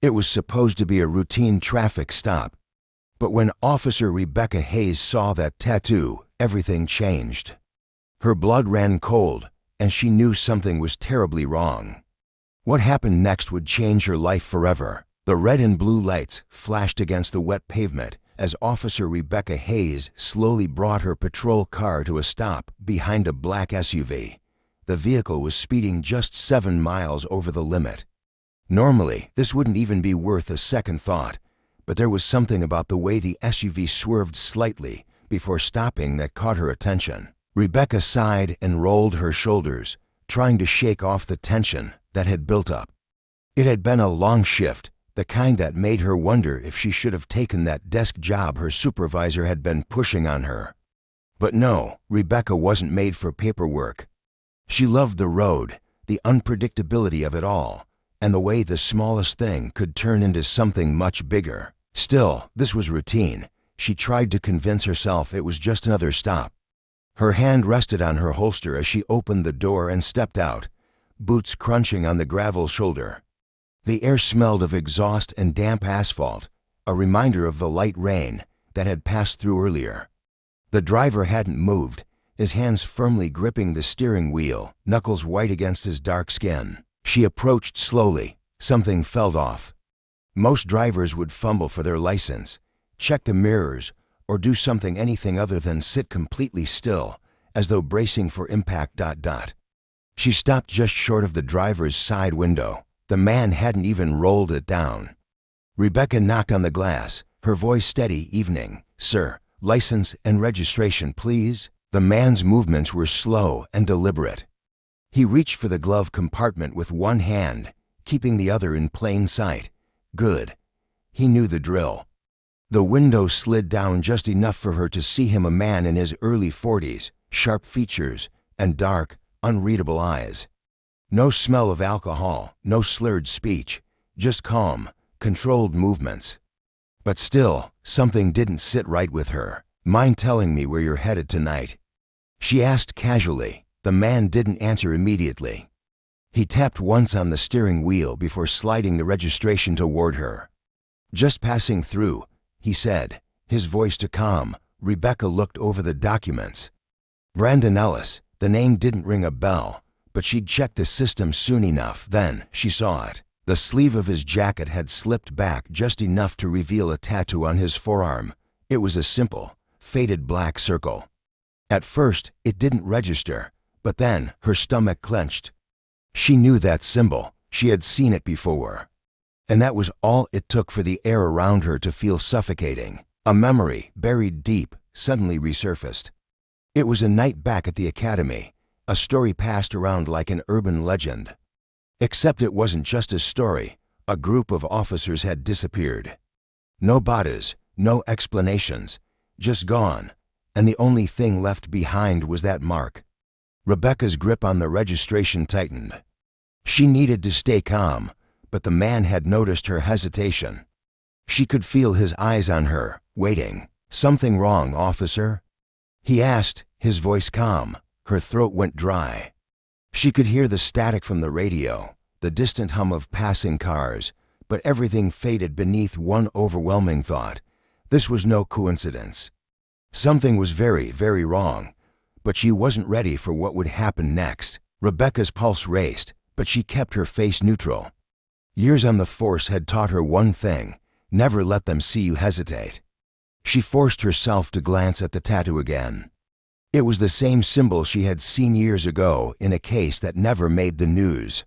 It was supposed to be a routine traffic stop. But when Officer Rebecca Hayes saw that tattoo, everything changed. Her blood ran cold, and she knew something was terribly wrong. What happened next would change her life forever. The red and blue lights flashed against the wet pavement as Officer Rebecca Hayes slowly brought her patrol car to a stop behind a black SUV. The vehicle was speeding just 7 miles over the limit. Normally, this wouldn't even be worth a second thought, but there was something about the way the SUV swerved slightly before stopping that caught her attention. Rebecca sighed and rolled her shoulders, trying to shake off the tension that had built up. It had been a long shift, the kind that made her wonder if she should have taken that desk job her supervisor had been pushing on her. But no, Rebecca wasn't made for paperwork. She loved the road, the unpredictability of it all, and the way the smallest thing could turn into something much bigger. Still, this was routine. She tried to convince herself it was just another stop. Her hand rested on her holster as she opened the door and stepped out, boots crunching on the gravel shoulder. The air smelled of exhaust and damp asphalt, a reminder of the light rain that had passed through earlier. The driver hadn't moved, his hands firmly gripping the steering wheel, knuckles white against his dark skin. She approached slowly. Something felt off. Most drivers would fumble for their license, check the mirrors, or do anything other than sit completely still, as though bracing for impact. She stopped just short of the driver's side window. The man hadn't even rolled it down. Rebecca knocked on the glass, her voice steady, evening. "Sir, license and registration, please." The man's movements were slow and deliberate. He reached for the glove compartment with one hand, keeping the other in plain sight. Good. He knew the drill. The window slid down just enough for her to see him, a man in his early 40s, sharp features, and dark, unreadable eyes. No smell of alcohol, no slurred speech, just calm, controlled movements. But still, something didn't sit right with her. "Mind telling me where you're headed tonight?" she asked casually. The man didn't answer immediately. He tapped once on the steering wheel before sliding the registration toward her. "Just passing through," he said, his voice calm. Rebecca looked over the documents. Brandon Ellis. The name didn't ring a bell, but she'd checked the system soon enough. Then she saw it. The sleeve of his jacket had slipped back just enough to reveal a tattoo on his forearm. It was a simple, faded black circle. At first, it didn't register, but then her stomach clenched. She knew that symbol. She had seen it before. And that was all it took for the air around her to feel suffocating. A memory, buried deep, suddenly resurfaced. It was a night back at the academy, a story passed around like an urban legend. Except it wasn't just a story. A group of officers had disappeared. No bodies, no explanations, just gone, and the only thing left behind was that mark. Rebecca's grip on the registration tightened. She needed to stay calm, but the man had noticed her hesitation. She could feel his eyes on her, waiting. "Something wrong, officer?" he asked, his voice calm. Her throat went dry. She could hear the static from the radio, the distant hum of passing cars, but everything faded beneath one overwhelming thought. This was no coincidence. Something was very, very wrong, but she wasn't ready for what would happen next. Rebecca's pulse raced, but she kept her face neutral. Years on the force had taught her one thing: never let them see you hesitate. She forced herself to glance at the tattoo again. It was the same symbol she had seen years ago in a case that never made the news.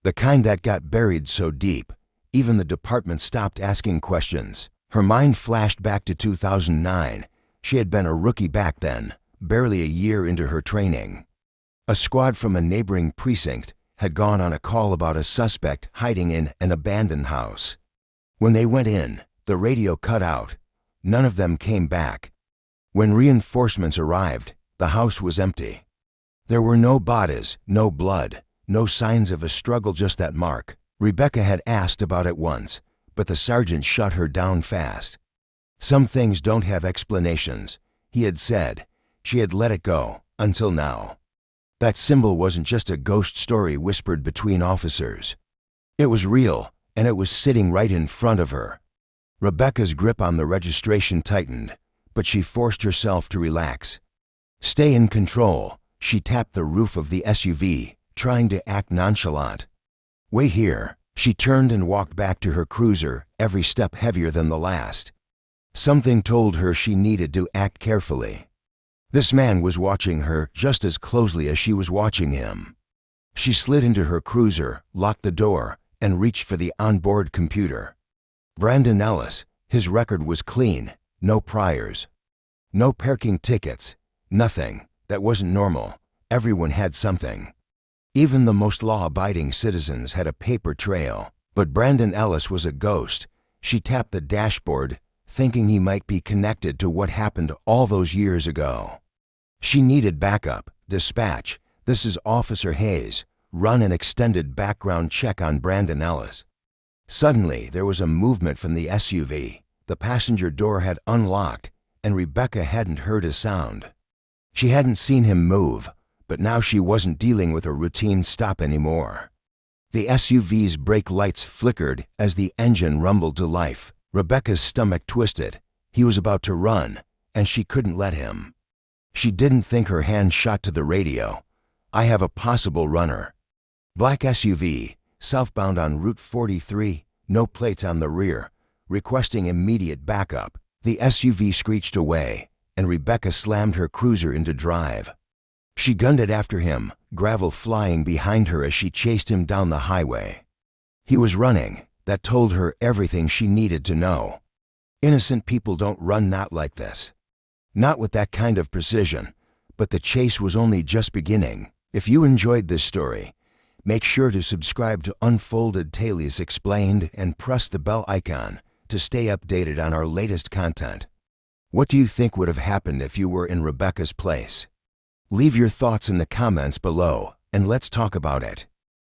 The kind that got buried so deep, even the department stopped asking questions. Her mind flashed back to 2009. She had been a rookie back then, barely a year into her training. A squad from a neighboring precinct had gone on a call about a suspect hiding in an abandoned house. When they went in, the radio cut out. None of them came back. When reinforcements arrived, the house was empty. There were no bodies, no blood, no signs of a struggle, just that mark. Rebecca had asked about it once, but the sergeant shut her down fast. "Some things don't have explanations," he had said. She had let it go, until now. That symbol wasn't just a ghost story whispered between officers. It was real, and it was sitting right in front of her. Rebecca's grip on the registration tightened, but she forced herself to relax. Stay in control. She tapped the roof of the SUV, trying to act nonchalant. Wait here. She turned and walked back to her cruiser, every step heavier than the last. Something told her she needed to act carefully. This man was watching her just as closely as she was watching him. She slid into her cruiser, locked the door, and reached for the onboard computer. Brandon Ellis, his record was clean, no priors. No parking tickets, nothing. That wasn't normal. Everyone had something. Even the most law-abiding citizens had a paper trail, but Brandon Ellis was a ghost. She tapped the dashboard, thinking he might be connected to what happened all those years ago. She needed backup. Dispatch, this is Officer Hayes. Run an extended background check on Brandon Ellis. Suddenly, there was a movement from the SUV. The passenger door had unlocked, and Rebecca hadn't heard a sound. She hadn't seen him move, but now she wasn't dealing with a routine stop anymore. The SUV's brake lights flickered as the engine rumbled to life. Rebecca's stomach twisted. He was about to run, and she couldn't let him. She didn't think. Her hand shot to the radio. I have a possible runner. Black SUV, southbound on Route 43, no plates on the rear, requesting immediate backup. The SUV screeched away, and Rebecca slammed her cruiser into drive. She gunned it after him, gravel flying behind her as she chased him down the highway. He was running. That told her everything she needed to know. Innocent people don't run not like this. Not with that kind of precision, but the chase was only just beginning. If you enjoyed this story, make sure to subscribe to Unfolded Tales Explained and press the bell icon to stay updated on our latest content. What do you think would have happened if you were in Rebecca's place? Leave your thoughts in the comments below, and let's talk about it.